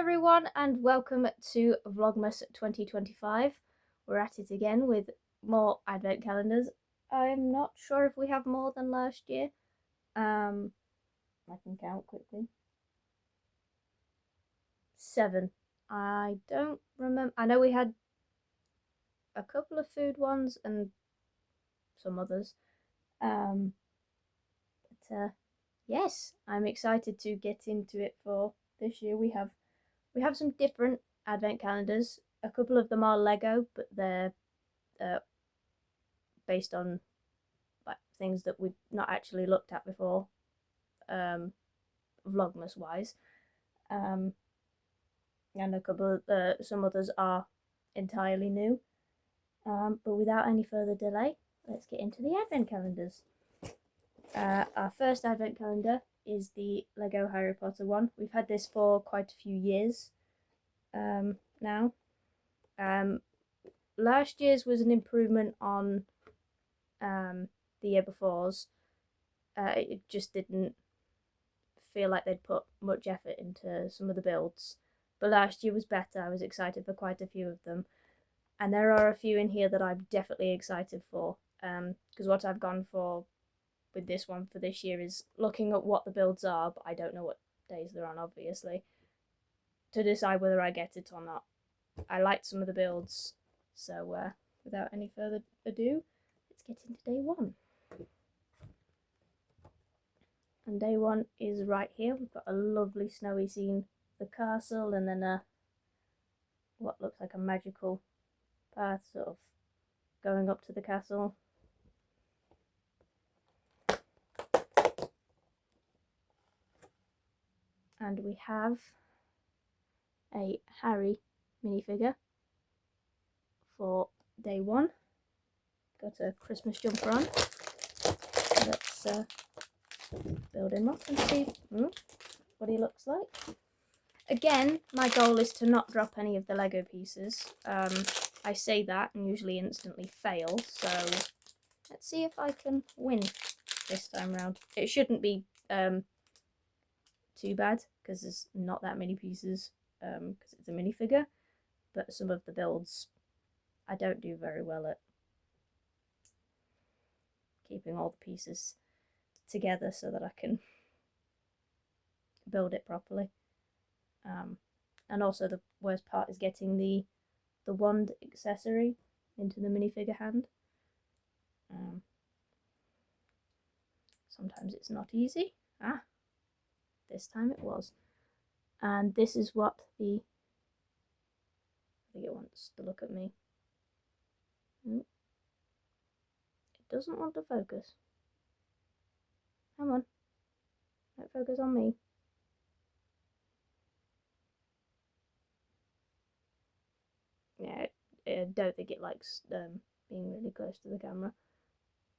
everyone, and welcome to Vlogmas 2025. We're at it again with more advent calendars. I'm not sure if we have more than last year. I can count quickly. 7. I don't remember. I know we had a couple of food ones and some others. Yes, I'm excited to get into it for this year. We have some different advent calendars. A couple of them are Lego, but they're based on like things that we've not actually looked at before, Vlogmas wise. And a couple of some others are entirely new. But without any further delay, let's get into the advent calendars. Our first advent calendar is the Lego Harry Potter one. We've had this for quite a few years now. Last year's was an improvement on the year before's. It just didn't feel like they'd put much effort into some of the builds. But last year was better. I was excited for quite a few of them. And there are a few in here that I'm definitely excited for. Because what I've gone for with this one for this year is looking at what the builds are, but I don't know what days they're on, obviously, to decide whether I get it or not. I liked some of the builds, so without any further ado, let's get into day one. And day one is right here. We've got a lovely snowy scene, the castle, and then what looks like a magical path sort of going up to the castle. And we have a Harry minifigure for day one. Got a Christmas jumper on. Let's build him up and see what he looks like. Again, my goal is to not drop any of the Lego pieces. I say that and usually instantly fail, so let's see if I can win this time round. It shouldn't be too bad because there's not that many pieces because it's a minifigure, but some of the builds I don't do very well at keeping all the pieces together so that I can build it properly. And also the worst part is getting the wand accessory into the minifigure hand. Sometimes it's not easy. This time it was. And this is what I think it wants to look at me. It doesn't want to focus. Come on. Don't focus on me. Yeah, I don't think it likes being really close to the camera.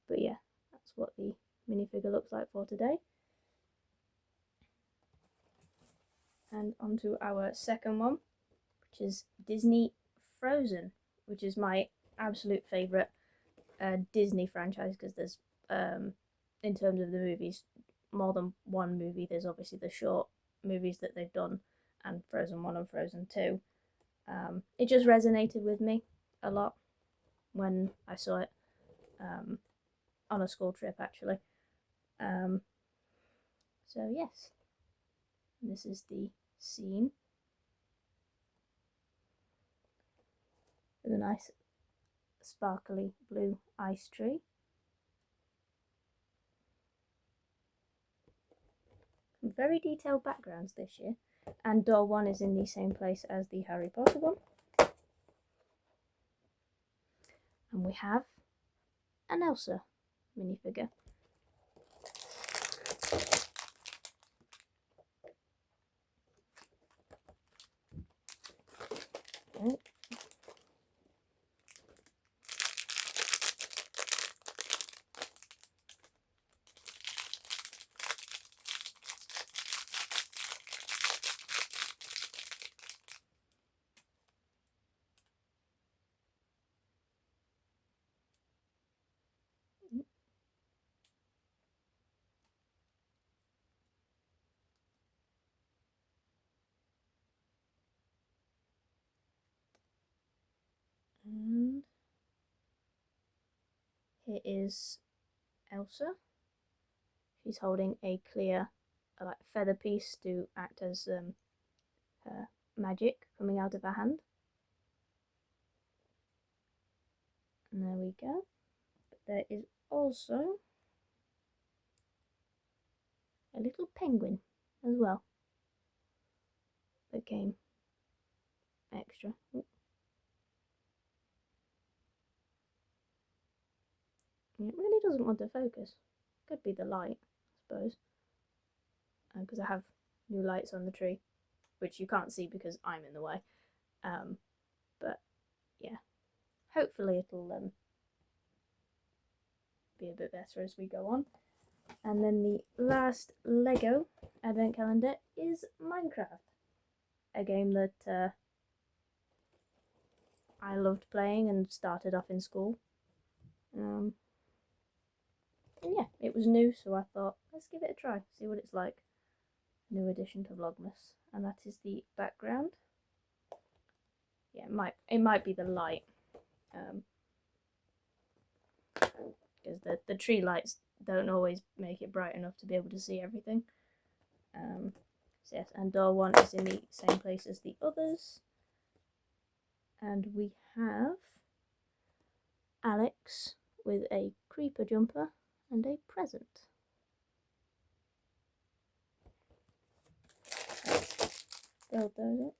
But yeah, that's what the minifigure looks like for today. And on to our second one, which is Disney Frozen, which is my absolute favourite Disney franchise because there's, in terms of the movies, more than one movie. There's obviously the short movies that they've done and Frozen 1 and Frozen 2. It just resonated with me a lot when I saw it on a school trip, actually. So yes, this is the scene with a nice sparkly blue ice tree. Some very detailed backgrounds this year, and door 1 is in the same place as the Harry Potter one. And we have an Elsa minifigure. Oh. here is Elsa. She's holding a clear like feather piece to act as her magic coming out of her hand. And there we go. But there is also a little penguin as well that came extra. Ooh. It really doesn't want to focus. Could be the light, I suppose, because I have new lights on the tree, which you can't see because I'm in the way. But yeah, hopefully it'll be a bit better as we go on. And then the last Lego advent calendar is Minecraft, a game that I loved playing and started off in school. And yeah, it was new, so I thought, let's give it a try, see what it's like. New addition to Vlogmas, and that is the background. Yeah, it might be the light, because the tree lights don't always make it bright enough to be able to see everything. So yes, and door 1 is in the same place as the others. And we have Alex with a creeper jumper and a present. Let's build those up.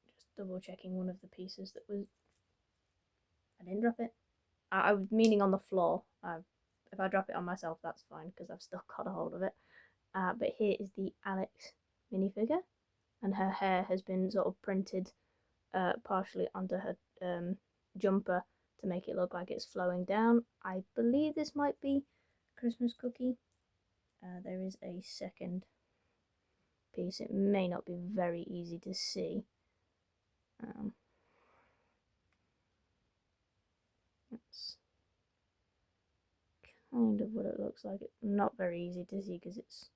Just double checking one of the pieces that was. I didn't drop it. I was meaning on the floor. If I drop it on myself, that's fine because I've still got a hold of it. But here is the Alex minifigure, and her hair has been sort of printed partially onto her jumper to make it look like it's flowing down. I believe this might be Christmas cookie. There is a second piece. It may not be very easy to see. That's kind of what it looks like. It's not very easy to see because it's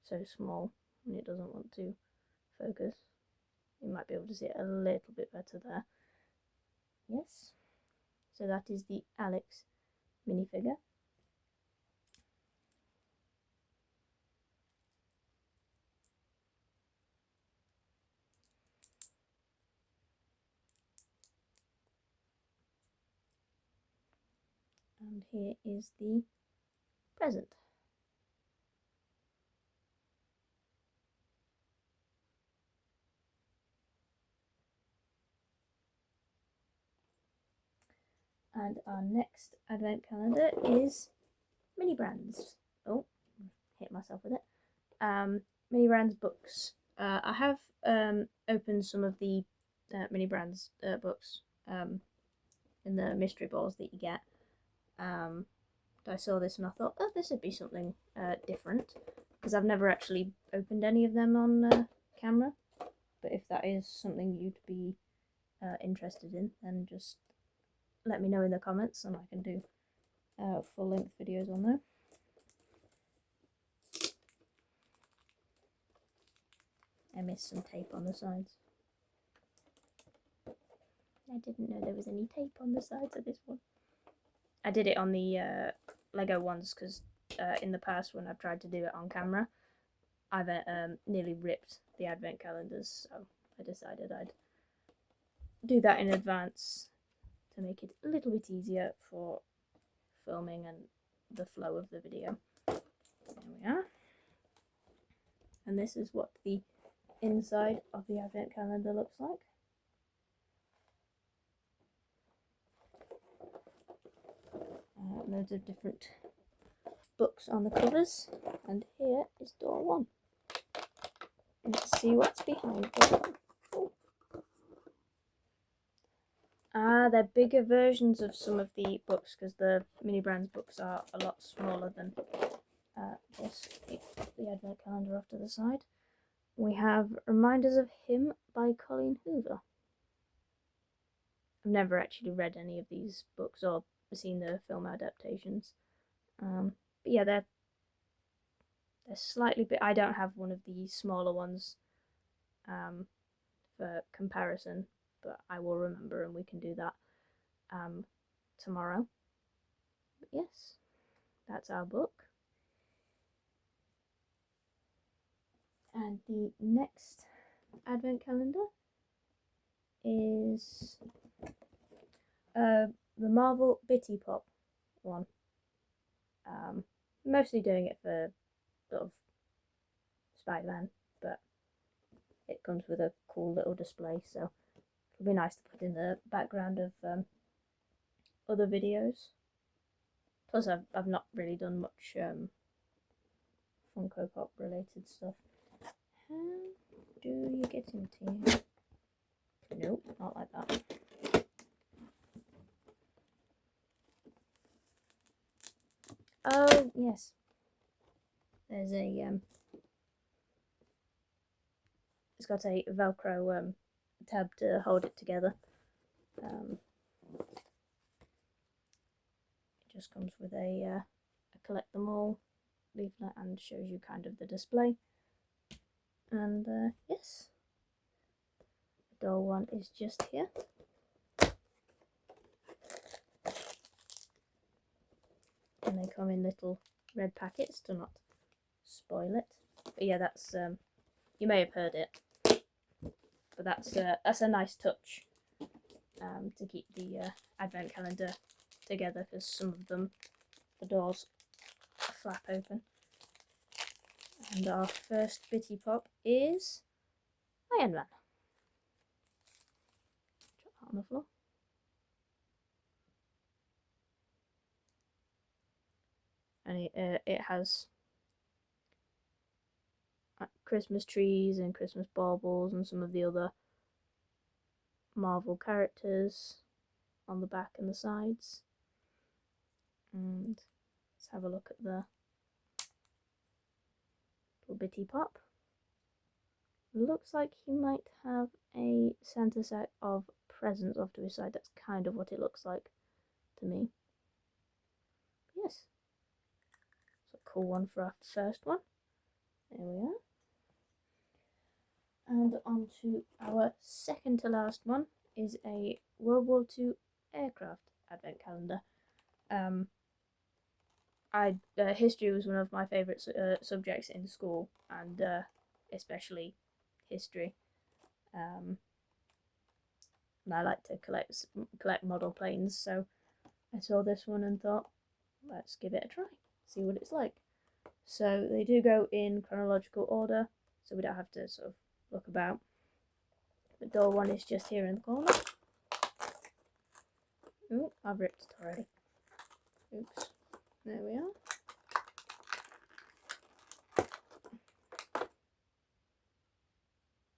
so small and it doesn't want to focus. You might be able to see it a little bit better there. Yes. So that is the Alex minifigure. And here is the present. And our next advent calendar is Mini Brands. Oh, hit myself with it. Mini Brands books. I have opened some of the Mini Brands books in the mystery balls that you get. I saw this and I thought, oh, this would be something different, because I've never actually opened any of them on camera. But if that is something you'd be interested in, then just let me know in the comments and I can do full-length videos on there. I missed some tape on the sides. I didn't know there was any tape on the sides of this one. I did it on the Lego ones because in the past when I've tried to do it on camera, I've nearly ripped the advent calendars, so I decided I'd do that in advance to make it a little bit easier for filming and the flow of the video. There we are. And this is what the inside of the advent calendar looks like. Loads of different books on the covers, and here is door 1. Let's see what's behind them. Ah, they're bigger versions of some of the books because the Mini Brands books are a lot smaller than this. The advent calendar off to the side. We have Reminders of Him by Colleen Hoover. I've never actually read any of these books or seen the film adaptations. But yeah, they're slightly bit. I don't have one of the smaller ones for comparison, but I will remember and we can do that tomorrow. But yes, that's our book. And the next advent calendar is the Marvel Bitty Pop one. Mostly doing it for sort of Spider-Man, but it comes with a cool little display, so it'll be nice to put in the background of other videos. Plus, I've not really done much Funko Pop related stuff. How do you get into here? Nope, not like that. Oh, yes. There's a it's got a Velcro tab to hold it together. It just comes with a collect them all leaflet and shows you kind of the display. And yes, the doll one is just here. And they come in little red packets to not spoil it. But yeah, that's you may have heard it, but that's a nice touch to keep the advent calendar together, because some of them, the doors flap open. And our first Bitty Pop is Iron Man. Drop that on the floor. And it has Christmas trees and Christmas baubles and some of the other Marvel characters on the back and the sides. And let's have a look at the little Bitty Pop. Looks like he might have a Santa set of presents off to his side. That's kind of what it looks like to me. Yes. It's a cool one for our first one. There we are. And on to our second to last one is a World War II aircraft advent calendar. History was one of my favourite subjects in school, and especially history. And I like to collect model planes, so I saw this one and thought, let's give it a try, see what it's like. So they do go in chronological order, so we don't have to sort of look about. The doll one is just here in the corner. Oh, I've ripped it already. Oops. There we are.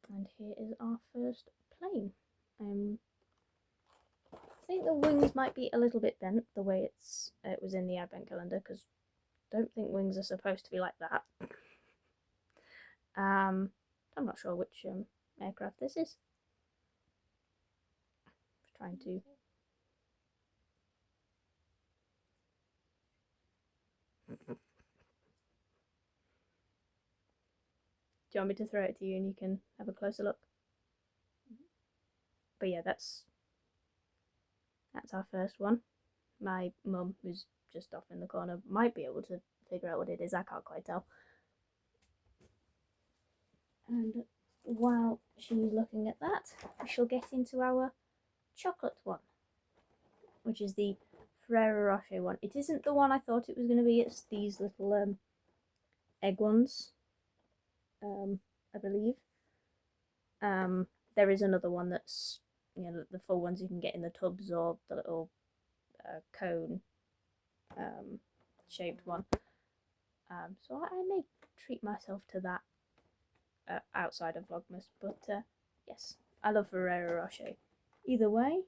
And here is our first plane. I think the wings might be a little bit bent the way it was in the advent calendar, because I don't think wings are supposed to be like that. I'm not sure which aircraft this is. Just trying to. Do you want me to throw it to you and you can have a closer look? But yeah, that's our first one. My mum, who's just off in the corner, might be able to figure out what it is. I can't quite tell. And while she's looking at that, we shall get into our chocolate one, which is the Ferrero Rocher one. It isn't the one I thought it was going to be. It's these little egg ones, I believe. There is another one that's, the full ones you can get in the tubs, or the little cone shaped one. So I may treat myself to that outside of Vlogmas. But yes, I love Ferrero Rocher. Either way,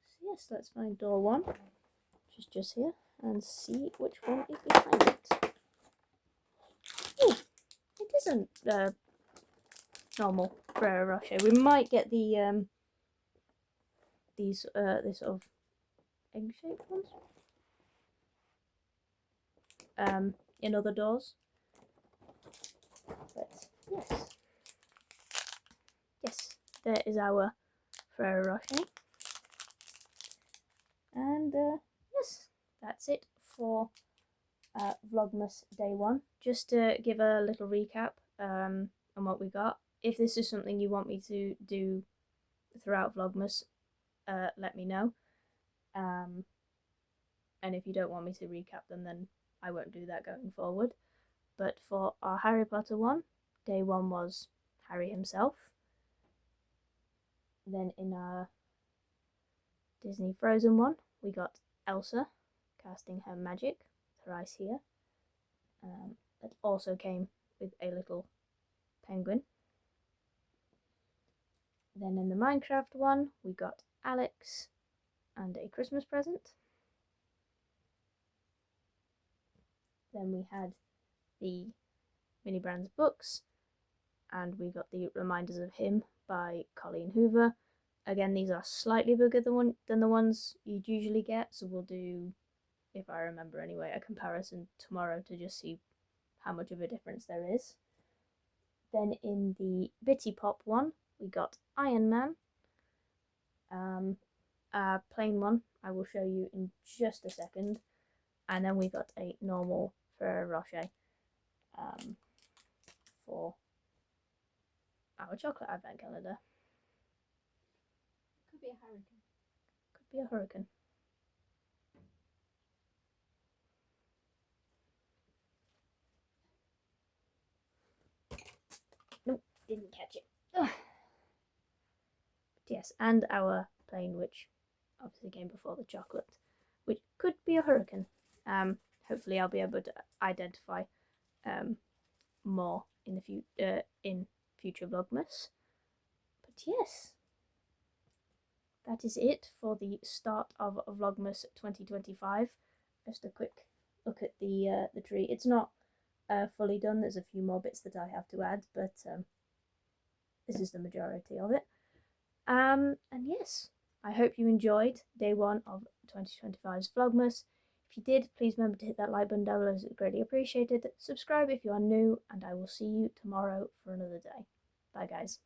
so yes, let's find door 1, which is just here, and see which one is behind it. Oh, it isn't normal Ferrero Rocher. We might get the these this sort of egg-shaped ones in other doors. But yes, there is our Ferrero Rocher. And yes, that's it for Vlogmas Day 1. Just to give a little recap on what we got. If this is something you want me to do throughout Vlogmas, let me know. And if you don't want me to recap them, then I won't do that going forward. But for our Harry Potter one, Day 1 was Harry himself. Then in our Disney Frozen one, we got Elsa casting her magic with her eyes here. It also came with a little penguin. Then in the Minecraft one, we got Alex and a Christmas present. Then we had the Mini Brands books, and we got the Reminders of Him by Colleen Hoover. Again, these are slightly bigger than the ones you'd usually get, so we'll do, if I remember anyway, a comparison tomorrow to just see how much of a difference there is. Then in the Bitty Pop one, we got Iron Man. A plain one I will show you in just a second. And then we got a normal Ferrero Rocher for our chocolate advent calendar. Could be a hurricane. Could be a hurricane. Nope, didn't catch it. Ugh. Yes, and our plain, which obviously came before the chocolate, which could be a hurricane. Hopefully I'll be able to identify more in the in future Vlogmas. But yes, that is it for the start of Vlogmas 2025. Just a quick look at the tree. It's not fully done. There's a few more bits that I have to add, but this is the majority of it. And yes, I hope you enjoyed day 1 of 2025's Vlogmas. If you did, please remember to hit that like button down below, as it's greatly appreciated. Subscribe if you are new, and I will see you tomorrow for another day. Bye guys.